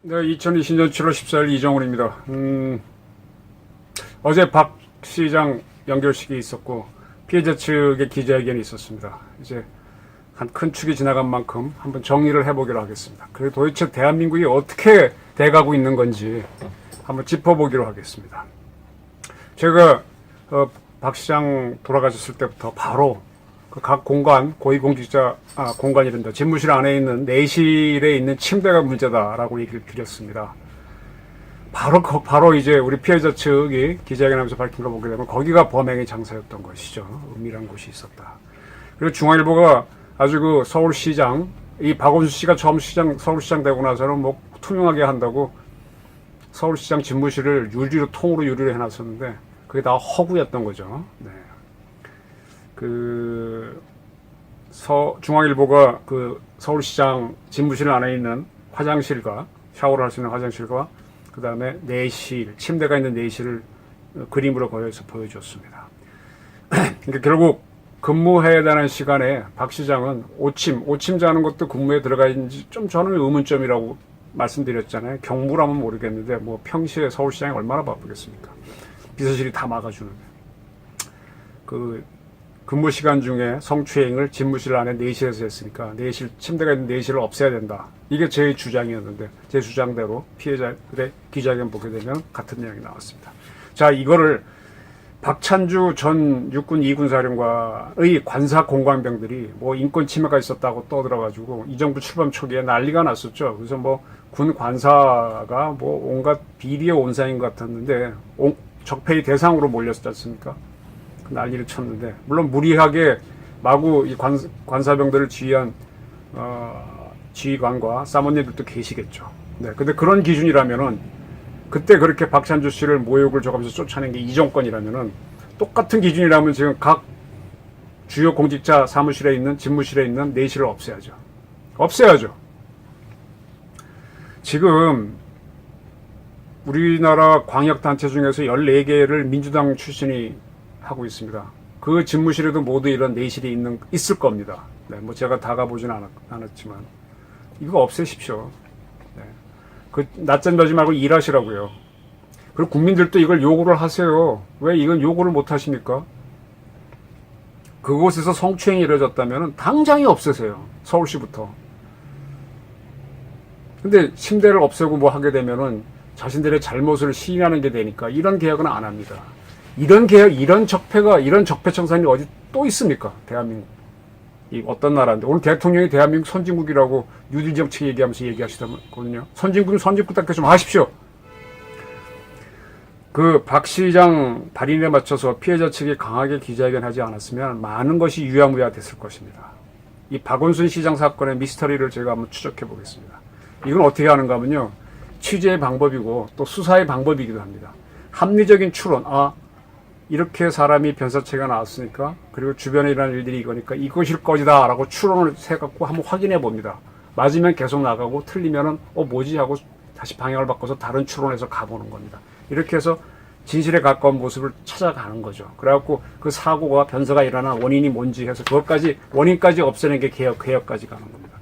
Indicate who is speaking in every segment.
Speaker 1: 네, 2020년 7월 14일 이정훈입니다. 어제 박 시장 연결식이 있었고 피해자 측의 기자회견이 있었습니다. 이제 한 큰 축이 지나간 만큼 한번 정리를 해보기로 하겠습니다. 그리고 도대체 대한민국이 어떻게 돼가고 있는 건지 한번 짚어보기로 하겠습니다. 제가 박 시장 돌아가셨을 때부터 바로 그 각 공간, 고위공직자 공간이란다. 집무실 안에 있는 내실에 있는 침대가 문제다라고 얘기를 드렸습니다. 바로 이제 우리 피해자 측이 기자회견하면서 밝힌 거 보게 되면 거기가 범행의 장소였던 것이죠. 은밀한 곳이 있었다. 그리고 중앙일보가 아주 그 서울시장, 이 박원순 씨가 처음 서울시장 되고 나서는 뭐 투명하게 한다고 서울시장 집무실을 통으로 유리로 해놨었는데 그게 다 허구였던 거죠. 네. 중앙일보가 그 서울시장 집무실 안에 있는 화장실과 샤워를 할 수 있는 화장실과 그 다음에 내실, 침대가 있는 내실을 그림으로 그려서 보여줬습니다. 그러니까 결국 근무해야 되는 시간에 박 시장은 오침 자는 것도 근무에 들어가 있는지 좀 저는 의문점이라고 말씀드렸잖아요. 경무라면 모르겠는데 뭐 평시에 서울시장이 얼마나 바쁘겠습니까? 비서실이 다 막아주는데. 그 근무 시간 중에 성추행을 집무실 안에 내실에서 했으니까 침대가 있는 내실을 없애야 된다. 이게 제 주장이었는데 제 주장대로 피해자들의 기자회견 보게 되면 같은 내용이 나왔습니다. 자, 이거를 박찬주 전 육군 2군 사령관의 관사 공관병들이 뭐 인권 침해가 있었다고 떠들어가지고 이 정부 출범 초기에 난리가 났었죠. 그래서 뭐 군 관사가 뭐 온갖 비리의 온상인 것 같았는데 적폐의 대상으로 몰렸지 않습니까? 난리를 쳤는데 물론 무리하게 마구 이 관사병들을 지휘한 지휘관과 사모님들도 계시겠죠. 네, 근데 그런 기준이라면은 그때 그렇게 박찬주 씨를 모욕을 줘가면서 쫓아낸 게 이 정권이라면은 똑같은 기준이라면 지금 각 주요 공직자 사무실에 있는 집무실에 있는 내실을 없애야죠. 지금 우리나라 광역단체 중에서 14개를 민주당 출신이 하고 있습니다. 그 집무실에도 모두 이런 내실이 있을 겁니다. 네, 뭐 제가 다 가보진 않았지만 이거 없애십시오. 네. 그 낮잠 자지 말고 일하시라고요. 그리고 국민들도 이걸 요구를 하세요. 왜 이건 요구를 못 하십니까? 그곳에서 성추행이 이루어졌다면 당장이 없애세요. 서울시부터. 근데 침대를 없애고 뭐 하게 되면은 자신들의 잘못을 시인하는 게 되니까 이런 개혁은 안 합니다. 이런 개혁, 이런 적폐 청산이 어디 또 있습니까? 대한민국. 이 어떤 나라인데. 오늘 대통령이 대한민국 선진국이라고 뉴딜 정책 얘기하면서 얘기하시더군요. 선진국답게 좀 하십시오. 그 박 시장 발인에 맞춰서 피해자 측이 강하게 기자회견하지 않았으면 많은 것이 유야무야 됐을 것입니다. 이 박원순 시장 사건의 미스터리를 제가 한번 추적해 보겠습니다. 이건 어떻게 하는가 하면요. 취재의 방법이고 또 수사의 방법이기도 합니다. 합리적인 추론, 이렇게 사람이 변사체가 나왔으니까 그리고 주변에 일어나는 일들이 이거니까 이것일 것이다 라고 추론을 해갖고 한번 확인해 봅니다. 맞으면 계속 나가고 틀리면은 뭐지 하고 다시 방향을 바꿔서 다른 추론에서 가보는 겁니다. 이렇게 해서 진실에 가까운 모습을 찾아가는 거죠. 그래갖고 그 사고가 변사가 일어난 원인이 뭔지 해서 원인까지 없애는 게 개혁까지 가는 겁니다.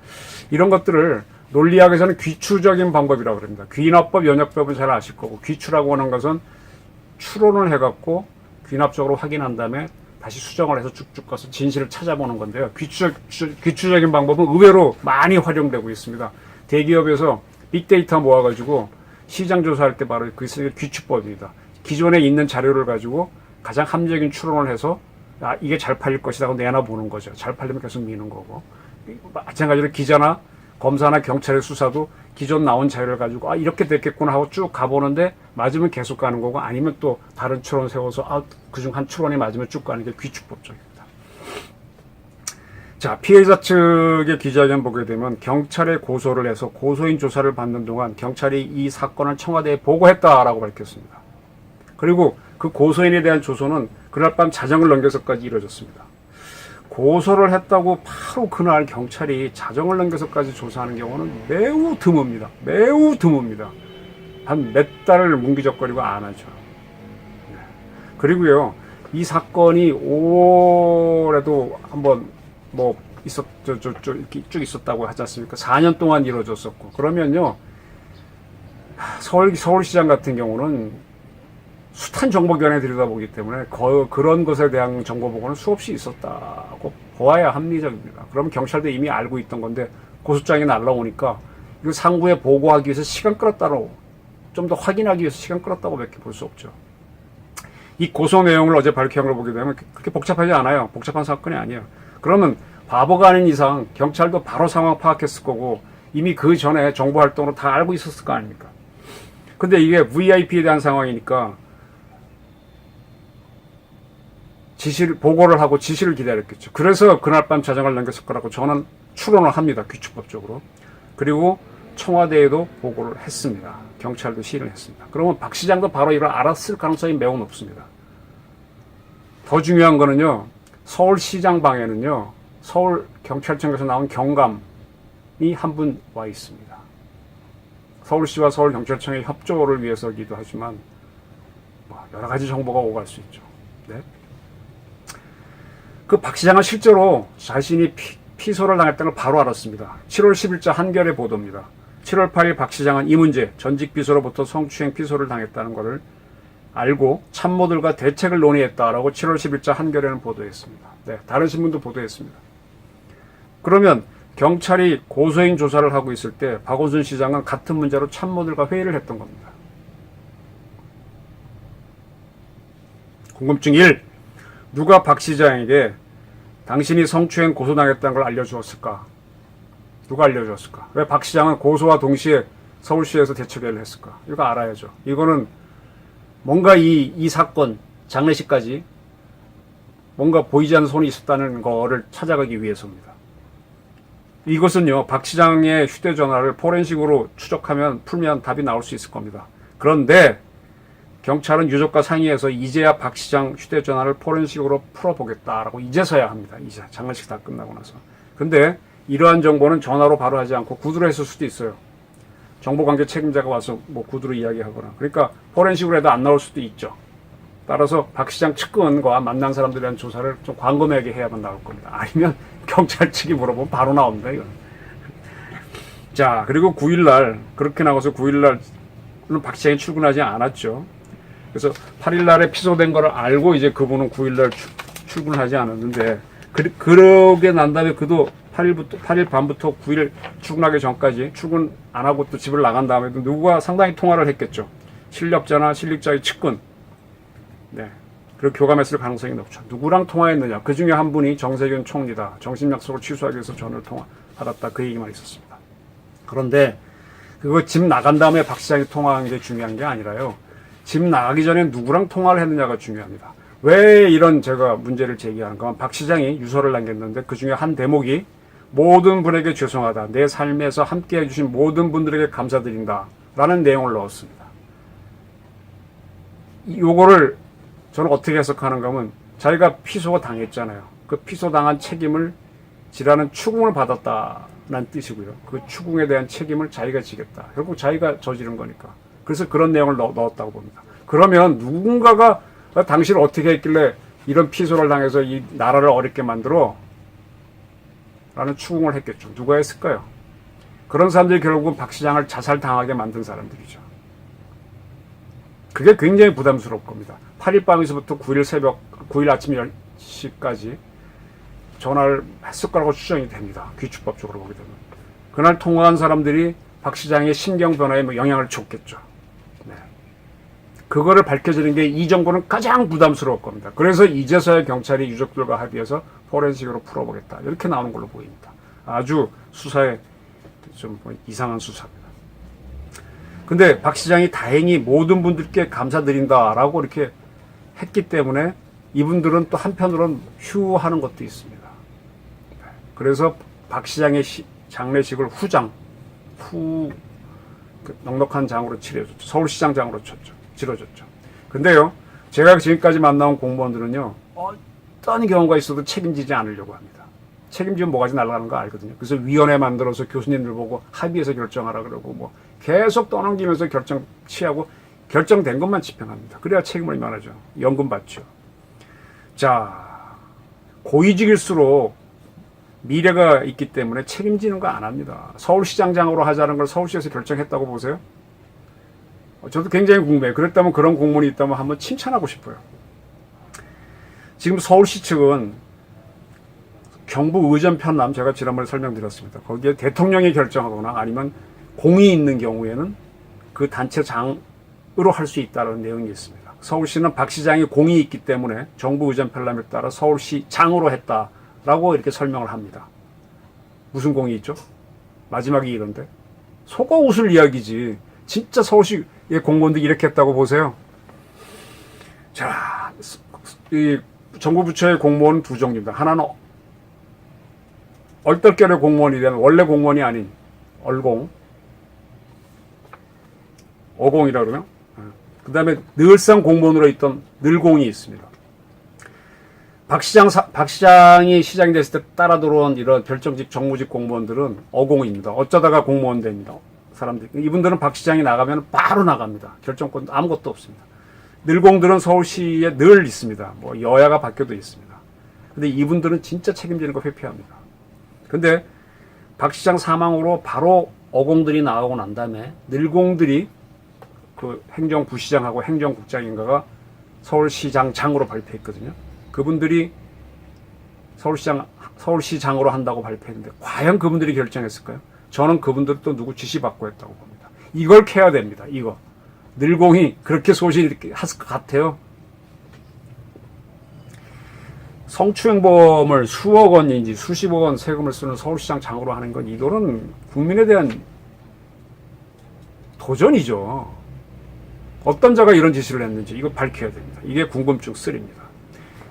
Speaker 1: 이런 것들을 논리학에서는 귀추적인 방법이라고 그럽니다. 귀납법, 연역법은 잘 아실 거고 귀추라고 하는 것은 추론을 해갖고 귀납적으로 확인한 다음에 다시 수정을 해서 쭉쭉 가서 진실을 찾아보는 건데요. 귀추적인 방법은 의외로 많이 활용되고 있습니다. 대기업에서 빅데이터 모아가지고 시장 조사할 때 바로 그 귀추법입니다. 기존에 있는 자료를 가지고 가장 합리적인 추론을 해서 이게 잘 팔릴 것이다 하고 내놔보는 거죠. 잘 팔리면 계속 미는 거고. 마찬가지로 기자나 검사나 경찰의 수사도 기존 나온 자료를 가지고 이렇게 됐겠구나 하고 쭉 가보는데 맞으면 계속 가는 거고 아니면 또 다른 추론 세워서 그중 한 추론이 맞으면 쭉 가는 게 귀추법적입니다. 자, 피해자 측의 기자회견 보게 되면 경찰에 고소를 해서 고소인 조사를 받는 동안 경찰이 이 사건을 청와대에 보고했다라고 밝혔습니다. 그리고 그 고소인에 대한 조소는 그날 밤 자정을 넘겨서까지 이루어졌습니다. 고소를 했다고 바로 그날 경찰이 자정을 넘겨서까지 조사하는 경우는 매우 드뭅니다. 매우 드뭅니다. 한 몇 달을 뭉기적거리고 안 하죠. 그리고요, 이 사건이 올해도 한번 뭐 이렇게 쭉 있었다고 하지 않습니까? 4년 동안 이루어졌었고. 그러면요, 서울시장 같은 경우는 숱한 정보기관에 들여다보기 때문에 그런 것에 대한 정보 보고는 수없이 있었다고 보아야 합리적입니다. 그러면 경찰도 이미 알고 있던 건데 고소장이 날라오니까 이거 상부에 보고하기 위해서 시간 끌었다고, 좀 더 확인하기 위해서 시간 끌었다고 밖에 볼 수 없죠. 이 고소 내용을 어제 밝혀한 걸 보게 되면 그렇게 복잡하지 않아요. 복잡한 사건이 아니에요. 그러면 바보가 아닌 이상 경찰도 바로 상황 파악했을 거고 이미 그 전에 정보 활동으로 다 알고 있었을 거 아닙니까? 근데 이게 VIP에 대한 상황이니까 보고를 하고 지시를 기다렸겠죠. 그래서 그날 밤 자정을 남겼을 거라고 저는 추론을 합니다. 규칙법적으로. 그리고 청와대에도 보고를 했습니다. 경찰도 시인을 했습니다. 그러면 박 시장도 바로 이걸 알았을 가능성이 매우 높습니다. 더 중요한 거는요, 서울시장 방에는요, 서울경찰청에서 나온 경감이 한 분 와 있습니다. 서울시와 서울경찰청의 협조를 위해서기도 하지만 여러 가지 정보가 오갈 수 있죠. 네? 그 박 시장은 실제로 자신이 피소를 당했다는 걸 바로 알았습니다. 7월 10일자 한겨레 보도입니다. 7월 8일 박 시장은 이 문제, 전직 비서로부터 성추행 피소를 당했다는 것을 알고 참모들과 대책을 논의했다라고 7월 10일자 한겨레는 보도했습니다. 네, 다른 신문도 보도했습니다. 그러면 경찰이 고소인 조사를 하고 있을 때 박원순 시장은 같은 문제로 참모들과 회의를 했던 겁니다. 궁금증 1. 누가 박 시장에게 당신이 성추행 고소당했다는 걸 알려주었을까? 누가 알려주었을까? 왜 박 시장은 고소와 동시에 서울시에서 대책회의를 했을까? 이거 알아야죠. 이거는 뭔가 이 사건, 장례식까지 뭔가 보이지 않는 손이 있었다는 거를 찾아가기 위해서입니다. 이것은요, 박 시장의 휴대전화를 포렌식으로 풀면 답이 나올 수 있을 겁니다. 그런데 경찰은 유족과 상의해서 이제야 박 시장 휴대전화를 포렌식으로 풀어보겠다라고 이제서야 합니다. 이제 장례식 다 끝나고 나서. 근데 이러한 정보는 전화로 바로 하지 않고 구두로 했을 수도 있어요. 정보관계 책임자가 와서 구두로 이야기하거나. 그러니까 포렌식으로 해도 안 나올 수도 있죠. 따라서 박 시장 측근과 만난 사람들에 대한 조사를 좀 광범위하게 해야만 나올 겁니다. 아니면 경찰 측이 물어보면 바로 나옵니다. 이건. 자, 그리고 9일날 그렇게 나와서 9일날은 박 시장이 출근하지 않았죠. 그래서 8일날에 피소된 걸 알고 이제 그분은 9일날 출근하지 않았는데 그러게 난 다음에 그도 8일 밤부터 9일 출근하기 전까지 출근 안 하고 또 집을 나간 다음에도 누구가 상당히 통화를 했겠죠. 실력자나 실력자의 측근. 네. 그리고 교감했을 가능성이 높죠. 누구랑 통화했느냐. 그 중에 한 분이 정세균 총리다. 정신약속을 취소하기 위해서 전화를 받았다. 그 얘기만 있었습니다. 그런데 그거 집 나간 다음에 박 시장이 통화한 게 중요한 게 아니라요. 집 나가기 전에 누구랑 통화를 했느냐가 중요합니다. 왜 이런 제가 문제를 제기하는가? 박 시장이 유서를 남겼는데 그 중에 한 대목이 모든 분에게 죄송하다. 내 삶에서 함께 해주신 모든 분들에게 감사드린다. 라는 내용을 넣었습니다. 요거를 저는 어떻게 해석하는가 하면 자기가 피소가 당했잖아요. 그 피소당한 책임을 지라는 추궁을 받았다는 뜻이고요. 그 추궁에 대한 책임을 자기가 지겠다. 결국 자기가 저지른 거니까. 그래서 그런 내용을 넣었다고 봅니다. 그러면 누군가가 당신을 어떻게 했길래 이런 피소를 당해서 이 나라를 어렵게 만들어? 라는 추궁을 했겠죠. 누가 했을까요? 그런 사람들이 결국은 박 시장을 자살당하게 만든 사람들이죠. 그게 굉장히 부담스러울 겁니다. 8일 밤에서부터 9일 아침 10시까지 전화를 했을 거라고 추정이 됩니다. 귀축법적으로 보게 되면. 그날 통화한 사람들이 박 시장의 신경 변화에 영향을 줬겠죠. 네. 그거를 밝혀지는 게 이 정부는 가장 부담스러울 겁니다. 그래서 이제서야 경찰이 유족들과 합의해서 포렌식으로 풀어보겠다. 이렇게 나오는 걸로 보입니다. 아주 수사에 좀 이상한 수사입니다. 근데 박 시장이 다행히 모든 분들께 감사드린다라고 이렇게 했기 때문에 이분들은 또 한편으로는 휴하는 것도 있습니다. 그래서 박 시장의 장례식을 넉넉한 장으로 치러줬죠. 서울시장 장으로 치러줬죠. 근데요, 제가 지금까지 만나온 공무원들은요, 어떤 경우가 있어도 책임지지 않으려고 합니다. 책임지면 뭐가지 날아가는 거 알거든요. 그래서 위원회 만들어서 교수님들 보고 합의해서 결정하라 그러고 계속 떠넘기면서 결정 취하고 결정된 것만 집행합니다. 그래야 책임을 면하죠. 연금 받죠. 자, 고위직일수록 미래가 있기 때문에 책임지는 거 안 합니다. 서울시장장으로 하자는 걸 서울시에서 결정했다고 보세요? 저도 굉장히 궁금해요. 그랬다면 그런 공무원이 있다면 한번 칭찬하고 싶어요. 지금 서울시 측은 경북 의전 편람, 제가 지난번에 설명드렸습니다. 거기에 대통령이 결정하거나 아니면 공이 있는 경우에는 그 단체장으로 할 수 있다는 내용이 있습니다. 서울시는 박 시장이 공이 있기 때문에 정부 의전 편람에 따라 서울시장으로 했다라고 이렇게 설명을 합니다. 무슨 공이 있죠? 마지막이 이런데 속아 웃을 이야기지. 진짜 서울시의 공무원들이 이렇게 했다고 보세요. 자, 이 정부 부처의 공무원은 두 종류입니다. 하나는 얼떨결에 공무원이 되면 원래 공무원이 아닌 얼공, 어공이라 그러면, 그 다음에 늘상 공무원으로 있던 늘공이 있습니다. 박 시장이 시장이 됐을 때 따라 들어온 이런 결정직 정무직 공무원들은 어공입니다. 어쩌다가 공무원 됩니다. 사람들. 이분들은 박 시장이 나가면 바로 나갑니다. 결정권 아무것도 없습니다. 늘공들은 서울시에 늘 있습니다. 뭐 여야가 바뀌어도 있습니다. 근데 이분들은 진짜 책임지는 거 회피합니다. 근데 박 시장 사망으로 바로 어공들이 나가고 난 다음에 늘공들이 그 행정부시장하고 행정국장인가가 서울시장장으로 발표했거든요. 그분들이 서울시장으로 한다고 발표했는데 과연 그분들이 결정했을까요? 저는 그분들도 누구 지시받고 했다고 봅니다. 이걸 캐야 됩니다. 이거. 늘공이 그렇게 소신이 이렇게 했을 것 같아요. 성추행범을 수억 원인지 수십억 원 세금을 쓰는 서울시장 장으로 하는 건 이거는 국민에 대한 도전이죠. 어떤 자가 이런 지시를 했는지 이거 밝혀야 됩니다. 이게 궁금증 3입니다.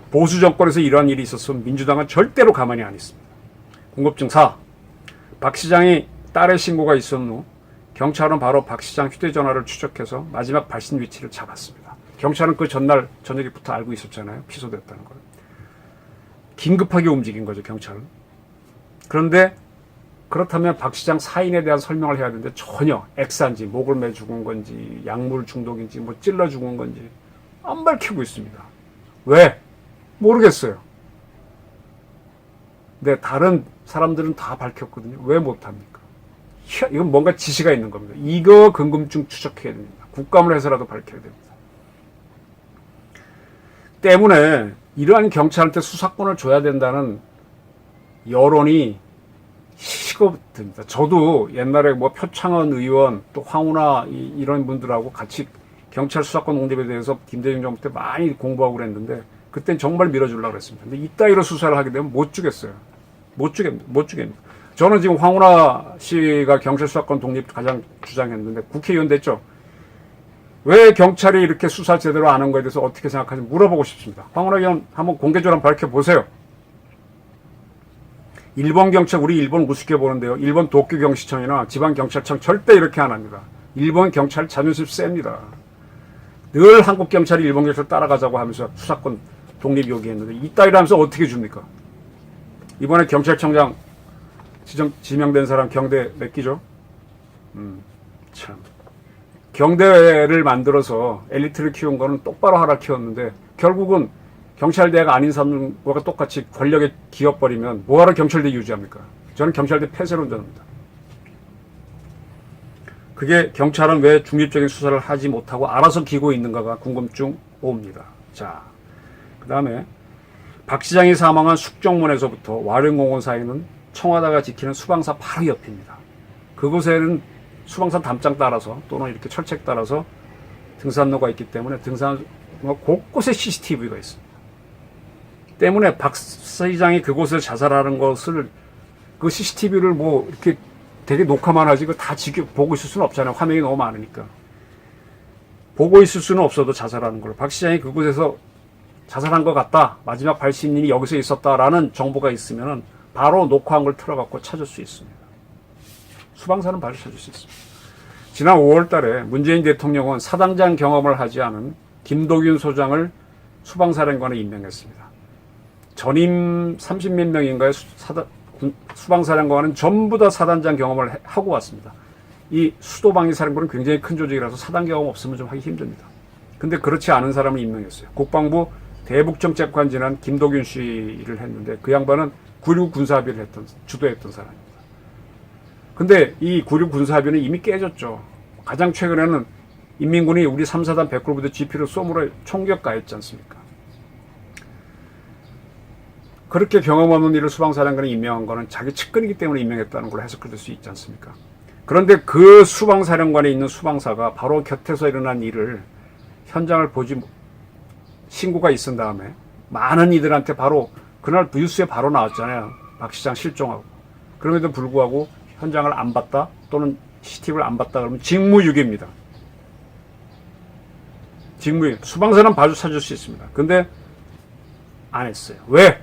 Speaker 1: 보수 정권에서 이러한 일이 있었으면 민주당은 절대로 가만히 안 있습니다. 궁금증 4. 박 시장이 딸의 신고가 있었는 후 경찰은 바로 박 시장 휴대전화를 추적해서 마지막 발신 위치를 잡았습니다. 경찰은 그 전날 저녁부터 알고 있었잖아요. 피소됐다는 걸. 긴급하게 움직인 거죠, 경찰은. 그런데 그렇다면 박 시장 사인에 대한 설명을 해야 되는데 전혀 액사인지 목을 매 죽은 건지 약물 중독인지 뭐 찔러 죽은 건지 안 밝히고 있습니다. 왜? 모르겠어요. 근데 다른 사람들은 다 밝혔거든요. 왜 못합니까? 이건 뭔가 지시가 있는 겁니다. 이거 궁금증 추적해야 됩니다. 국감을 해서라도 밝혀야 됩니다. 때문에 이러한 경찰한테 수사권을 줘야 된다는 여론이 식어듭니다. 저도 옛날에 뭐 표창원 의원 또 황운하 이런 분들하고 같이 경찰 수사권 독립에 대해서 김대중 정부 때 많이 공부하고 그랬는데 그땐 정말 밀어주려고 그랬습니다. 근데 이따위로 수사를 하게 되면 못 주겠어요. 못 주겠습니다. 저는 지금 황운하 씨가 경찰 수사권 독립 가장 주장했는데 국회의원 됐죠. 왜 경찰이 이렇게 수사 제대로 안 한 거에 대해서 어떻게 생각하는지 물어보고 싶습니다. 황운하 의원 한번 공개적으로 한번 밝혀보세요. 일본 경찰, 우리 일본 우습게 보는데요. 일본 도쿄경시청이나 지방경찰청 절대 이렇게 안 합니다. 일본 경찰 자존심 셉니다. 늘 한국 경찰이 일본 경찰 따라가자고 하면서 수사권 독립 요구했는데 이따위로 하면서 어떻게 줍니까? 이번에 경찰청장 지명된 사람 경대 몇 기죠? 참. 경대를 만들어서 엘리트를 키운 거는 똑바로 하라 키웠는데 결국은 경찰대가 아닌 사람과 똑같이 권력에 기어버리면 뭐하러 경찰대 유지합니까? 저는 경찰대 폐쇄로 운전합니다. 그게 경찰은 왜 중립적인 수사를 하지 못하고 알아서 기고 있는가가 궁금증 5입니다. 자, 그 다음에 박 시장이 사망한 숙정문에서부터 와룡공원 사이는 청와대가 지키는 수방사 바로 옆입니다. 그곳에는 수방사 담장 따라서 또는 이렇게 철책 따라서 등산로가 있기 때문에 등산로 곳곳에 CCTV가 있습니다. 때문에 박 시장이 그곳을 자살하는 것을 그 CCTV를 뭐 이렇게 되게 녹화만 하지 그거 다 보고 있을 수는 없잖아요. 화면이 너무 많으니까. 보고 있을 수는 없어도 자살하는 걸. 박 시장이 그곳에서 자살한 것 같다. 마지막 발신인이 여기서 있었다라는 정보가 있으면 바로 녹화한 걸 틀어갖고 찾을 수 있습니다. 수방사는 바로 찾을 수 있습니다. 지난 5월 달에 문재인 대통령은 사단장 경험을 하지 않은 김도균 소장을 수방사령관에 임명했습니다. 전임 30몇 명인가의 수방사령관은 전부 다 사단장 경험을 하고 왔습니다. 이 수도방위사령부는 굉장히 큰 조직이라서 사단 경험 없으면 좀 하기 힘듭니다. 근데 그렇지 않은 사람을 임명했어요. 국방부 대북정책관진한 김도균 씨를 했는데 그 양반은 9.19 군사합의를 주도했던 사람입니다. 근데 이 9.19 군사합의는 이미 깨졌죠. 가장 최근에는 인민군이 우리 3, 4단 100km 부대 GP를 쏘므로 총격 가했지 않습니까? 그렇게 경험 없는 일을 수방사령관에 임명한 거는 자기 측근이기 때문에 임명했다는 걸로 해석될 수 있지 않습니까? 그런데 그 수방사령관에 있는 수방사가 바로 곁에서 일어난 일을 현장을 보지 신고가 있은 다음에 많은 이들한테 바로 그날 뉴스에 바로 나왔잖아요. 박 시장 실종하고. 그럼에도 불구하고 현장을 안 봤다 또는 CCTV를 안 봤다 그러면 직무유기입니다. 직무유기. 수방사는 봐주 찾을 수 있습니다. 근데 안 했어요. 왜?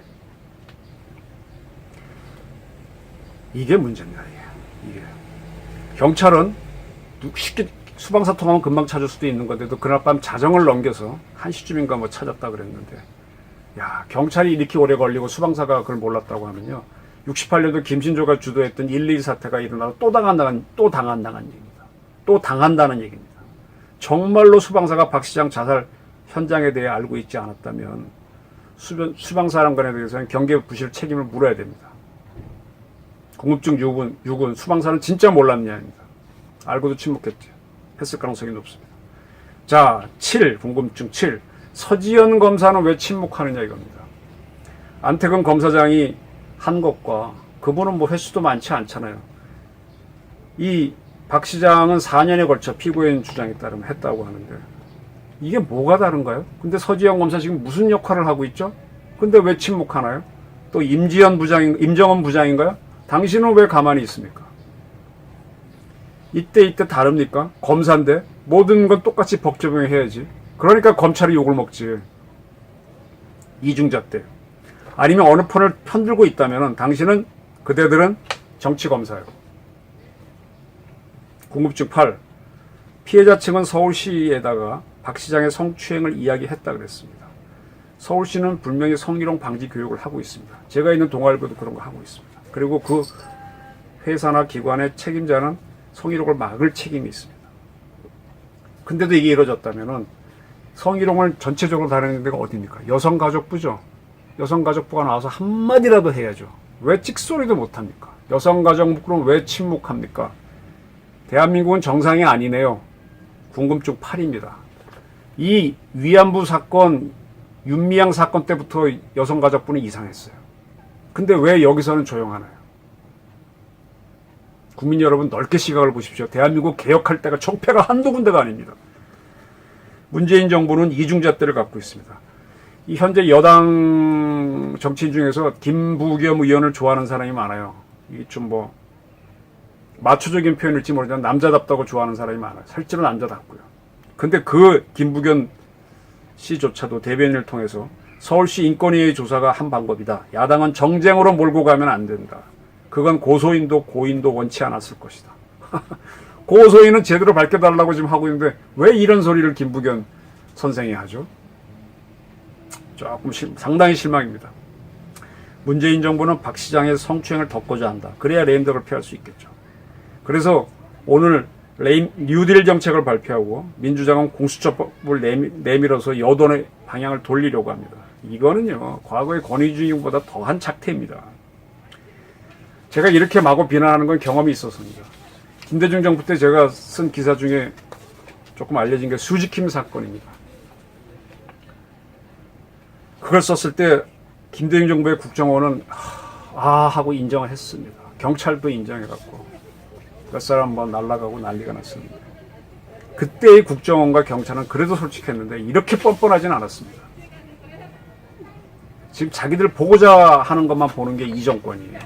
Speaker 1: 이게 문제입니다. 이게. 경찰은 쉽게 수방사 통하면 금방 찾을 수도 있는 건데도 그날 밤 자정을 넘겨서 1시쯤인가 뭐 찾았다 그랬는데, 야, 경찰이 이렇게 오래 걸리고 수방사가 그걸 몰랐다고 하면요. 68년도 김신조가 주도했던 1.2 사태가 일어나서 또 당한다는 얘기입니다. 또 당한다는 얘기입니다. 정말로 수방사가 박 시장 자살 현장에 대해 알고 있지 않았다면 수방사령관에 대해서는 경계 부실 책임을 물어야 됩니다. 궁금증 6은 수방사는 진짜 몰랐냐입니다. 알고도 침묵했죠. 했을 가능성이 높습니다. 자, 7, 궁금증 7. 서지현 검사는 왜 침묵하느냐 이겁니다. 안태근 검사장이 한 것과 그분은 뭐 횟수도 많지 않잖아요. 이 박 시장은 4년에 걸쳐 피고인 주장에 따르면 했다고 하는데 이게 뭐가 다른가요? 근데 서지현 검사 지금 무슨 역할을 하고 있죠? 근데 왜 침묵하나요? 또 임정원 부장인가요? 당신은 왜 가만히 있습니까? 이때 다릅니까? 검사인데 모든 건 똑같이 법 적용해야지. 그러니까 검찰이 욕을 먹지. 이중잣 대. 아니면 어느 편을 편들고 있다면 당신은 그대들은 정치검사예요. 궁금증 8. 피해자 측은 서울시에다가 박 시장의 성추행을 이야기했다 그랬습니다. 서울시는 분명히 성희롱 방지 교육을 하고 있습니다. 제가 있는 동아일보도 그런 거 하고 있습니다. 그리고 그 회사나 기관의 책임자는 성희롱을 막을 책임이 있습니다. 근데도 이게 이루어졌다면은 성희롱을 전체적으로 다루는 데가 어디입니까? 여성가족부죠. 여성가족부가 나와서 한마디라도 해야죠. 왜 찍소리도 못합니까? 여성가족부는 왜 침묵합니까? 대한민국은 정상이 아니네요. 궁금증 8입니다. 이 위안부 사건, 윤미향 사건 때부터 여성가족부는 이상했어요. 근데 왜 여기서는 조용하나요? 국민 여러분 넓게 시각을 보십시오. 대한민국 개혁할 때가 적폐가 한두 군데가 아닙니다. 문재인 정부는 이중잣대를 갖고 있습니다. 이 현재 여당 정치인 중에서 김부겸 의원을 좋아하는 사람이 많아요. 이게 좀 뭐 마초적인 표현일지 모르지만 남자답다고 좋아하는 사람이 많아요. 실제로 남자답고요. 근데 그 김부겸 씨조차도 대변인을 통해서 서울시 인권위의 조사가 한 방법이다. 야당은 정쟁으로 몰고 가면 안 된다. 그건 고소인도 고인도 원치 않았을 것이다. 고소인은 제대로 밝혀달라고 지금 하고 있는데 왜 이런 소리를 김부겸 선생이 하죠? 조금 상당히 실망입니다. 문재인 정부는 박 시장의 성추행을 덮고자 한다. 그래야 레임덕을 피할 수 있겠죠. 그래서 오늘 뉴딜 정책을 발표하고 민주당은 공수처법을 내밀어서 여론의 방향을 돌리려고 합니다. 이거는요, 과거의 권위주의보다 더한 착태입니다. 제가 이렇게 마구 비난하는 건 경험이 있었습니다. 김대중 정부 때 제가 쓴 기사 중에 조금 알려진 게 수지킴 사건입니다. 그걸 썼을 때 김대중 정부의 국정원은 하고 인정을 했습니다. 경찰도 인정해갖고 몇 사람 뭐 날아가고 난리가 났었는데 그때의 국정원과 경찰은 그래도 솔직했는데 이렇게 뻔뻔하진 않았습니다. 지금 자기들 보고자 하는 것만 보는 게 이 정권이에요.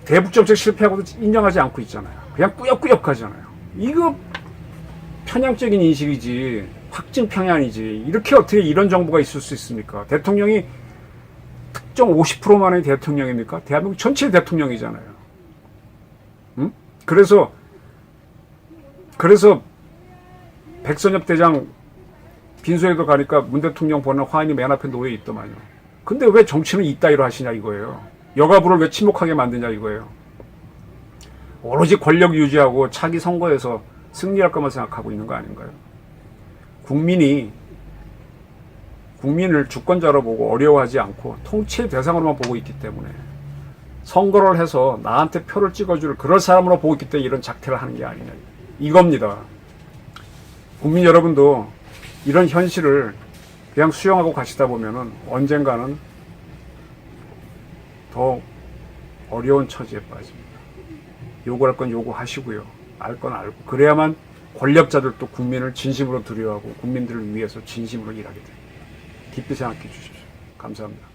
Speaker 1: 대북정책 실패하고도 인정하지 않고 있잖아요. 그냥 꾸역꾸역 하잖아요. 이거 편향적인 인식이지 확증 편향이지. 이렇게 어떻게 이런 정부가 있을 수 있습니까? 대통령이 특정 50%만의 대통령입니까? 대한민국 전체 대통령이잖아요. 응? 그래서 백선엽 대장 빈소에도 가니까 문 대통령 보는 화인이 맨 앞에 놓여 있더만요. 근데 왜 정치는 이따위로 하시냐 이거예요. 여가부를 왜 침묵하게 만드냐 이거예요. 오로지 권력 유지하고 차기 선거에서 승리할 것만 생각하고 있는 거 아닌가요? 국민을 주권자로 보고 어려워하지 않고 통치의 대상으로만 보고 있기 때문에 선거를 해서 나한테 표를 찍어줄 그럴 사람으로 보고 있기 때문에 이런 작태를 하는 게 아니냐 이겁니다. 국민 여러분도 이런 현실을 그냥 수용하고 가시다 보면은 언젠가는 더 어려운 처지에 빠집니다. 요구할 건 요구하시고요. 알 건 알고. 그래야만 권력자들도 국민을 진심으로 두려워하고 국민들을 위해서 진심으로 일하게 됩니다. 깊이 생각해 주십시오. 감사합니다.